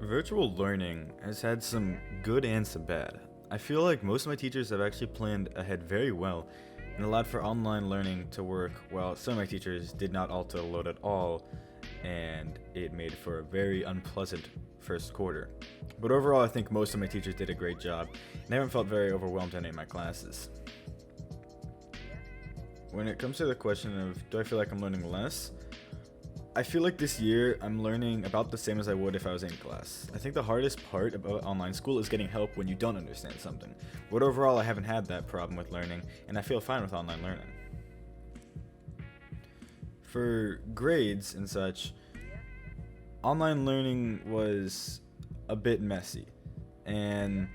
Virtual learning has had some good and some bad. I feel like most of my teachers have actually planned ahead very well and allowed for online learning to work, while some of my teachers did not alter the load at all, and it made for a very unpleasant first quarter. But overall, I think most of my teachers did a great job, and I haven't felt very overwhelmed in any of my classes. When it comes to the question of do I feel like I'm learning less, I feel like this year I'm learning about the same as I would if I was in class. I think the hardest part about online school is getting help when you don't understand something. But overall, I haven't had that problem with learning, and I feel fine with online learning. For grades and such, online learning was a bit messy, and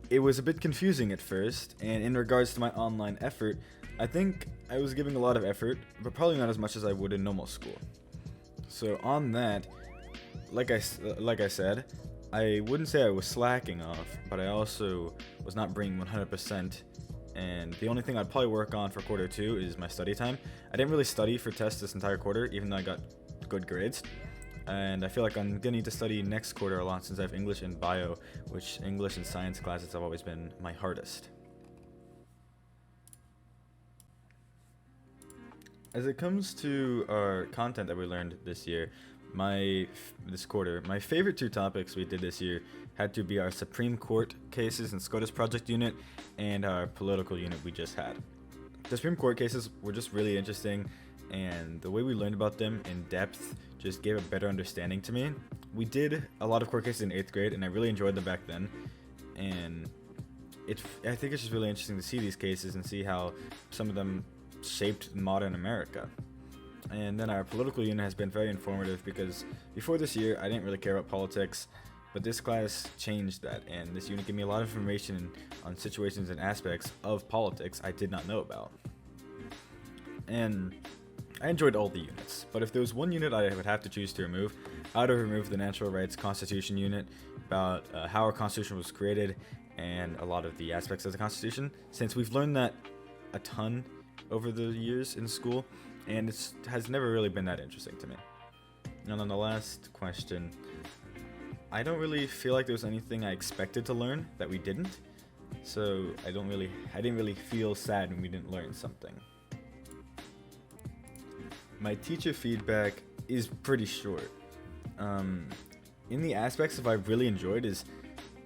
it was a bit confusing at first. And in regards to my online effort, I think I was giving a lot of effort, but probably not as much as I would in normal school. So on that, like I said, I wouldn't say I was slacking off, but I also was not bringing 100%. And the only thing I'd probably work on for quarter two is my study time. I didn't really study for tests this entire quarter, even though I got good grades. And I feel like I'm gonna need to study next quarter a lot since I have English and bio, which English and science classes have always been my hardest. As it comes to our content that we learned this year, this quarter, my favorite two topics we did this year had to be our Supreme Court cases and SCOTUS project unit and our political unit we just had. The Supreme Court cases were just really interesting, and the way we learned about them in depth just gave a better understanding to me. We did a lot of court cases in 8th grade, and I really enjoyed them back then, and I think it's just really interesting to see these cases and see how some of them shaped modern America. And then our political unit has been very informative because before this year I didn't really care about politics, but this class changed that, and this unit gave me a lot of information on situations and aspects of politics I did not know about. And I enjoyed all the units, but if there was one unit I would have to choose to remove, I would have removed the Natural Rights Constitution unit about how our Constitution was created and a lot of the aspects of the Constitution, since we've learned that a ton over the years in school, and it has never really been that interesting to me. And on the last question, I don't really feel like there was anything I expected to learn that we didn't, so I didn't really feel sad when we didn't learn something. My teacher feedback is pretty short. In the aspects of I really enjoyed is,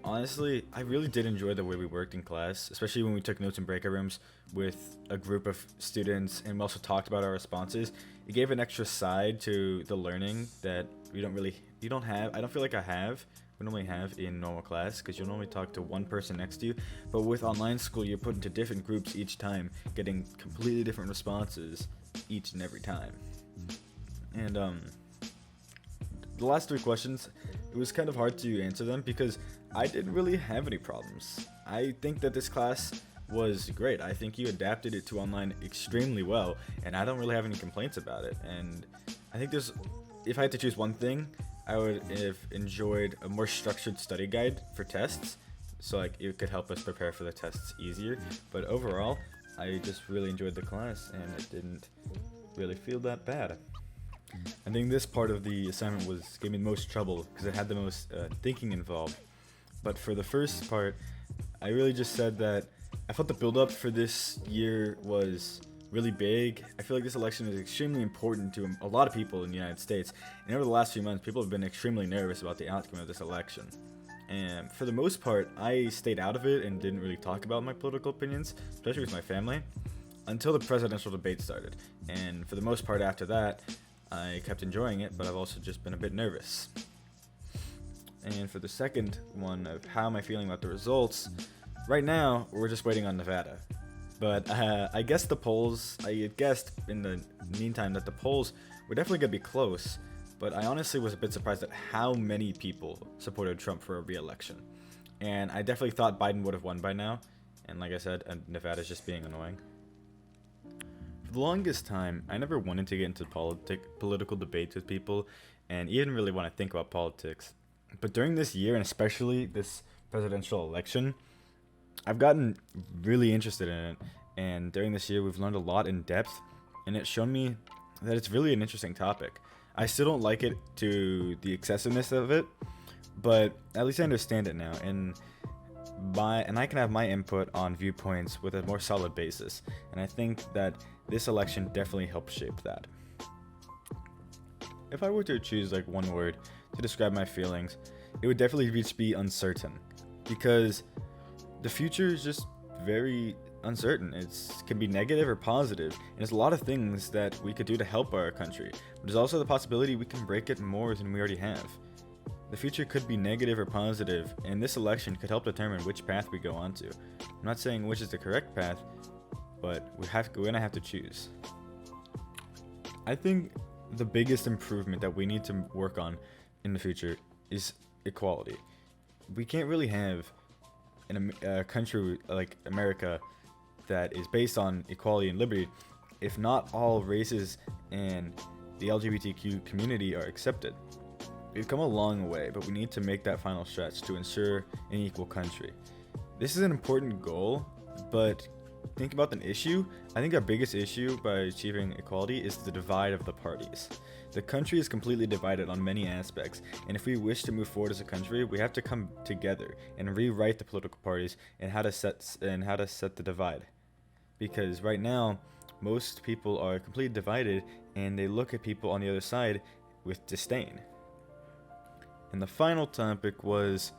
honestly, I really did enjoy the way we worked in class, especially when we took notes in breakout rooms with a group of students, and we also talked about our responses. It gave an extra side to the learning that I don't feel like we normally have in normal class, because you'll normally talk to one person next to you, but with online school, you're put into different groups each time, getting completely different responses each and every time. And the last three questions, it was kind of hard to answer them because I didn't really have any problems. I think that this class was great. I think you adapted it to online extremely well, and I don't really have any complaints about it. And I think if I had to choose one thing, I would have enjoyed a more structured study guide for tests, so like it could help us prepare for the tests easier. But overall, I just really enjoyed the class, and it didn't really feel that bad. I think this part of the assignment gave me the most trouble because it had the most thinking involved. But for the first part, I really just said that I felt the build-up for this year was really big. I feel like this election is extremely important to a lot of people in the United States. And over the last few months, people have been extremely nervous about the outcome of this election. And for the most part, I stayed out of it and didn't really talk about my political opinions, especially with my family, until the presidential debate started. And for the most part after that, I kept enjoying it, but I've also just been a bit nervous. And for the second one of how am I feeling about the results, right now we're just waiting on Nevada. But I guessed in the meantime that the polls were definitely going to be close, but I honestly was a bit surprised at how many people supported Trump for a re-election. And I definitely thought Biden would have won by now, and like I said, Nevada's just being annoying. For the longest time, I never wanted to get into political debates with people, and even really want to think about politics. But during this year, and especially this presidential election, I've gotten really interested in it, and during this year we've learned a lot in depth, and it's shown me that it's really an interesting topic. I still don't like it to the excessiveness of it, but at least I understand it now, and I can have my input on viewpoints with a more solid basis, and I think that this election definitely helped shape that. If I were to choose like one word to describe my feelings, it would definitely just be uncertain, because the future is just very uncertain. It can be negative or positive, and there's a lot of things that we could do to help our country, but there's also the possibility we can break it more than we already have. The future could be negative or positive, and this election could help determine which path we go onto. I'm not saying which is the correct path, but we're gonna have to choose. I think the biggest improvement that we need to work on in the future is equality. We can't really have a country like America that is based on equality and liberty if not all races and the LGBTQ community are accepted. We've come a long way, but we need to make that final stretch to ensure an equal country. This is an important goal, but think about an issue. I think our biggest issue by achieving equality is the divide of the parties. The country is completely divided on many aspects, and if we wish to move forward as a country, we have to come together and rewrite the political parties and how to set the divide. Because right now, most people are completely divided, and they look at people on the other side with disdain. And the final topic was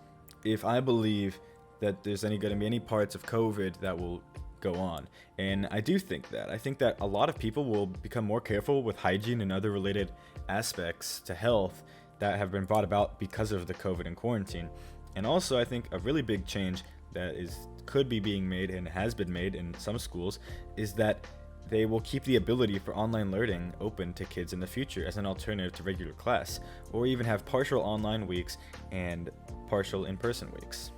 if I believe that there's going to be any parts of COVID that will go on. And I do think that. I think that a lot of people will become more careful with hygiene and other related aspects to health that have been brought about because of the COVID and quarantine. And also, I think a really big change that could be being made and has been made in some schools is that they will keep the ability for online learning open to kids in the future as an alternative to regular class, or even have partial online weeks and partial in-person weeks.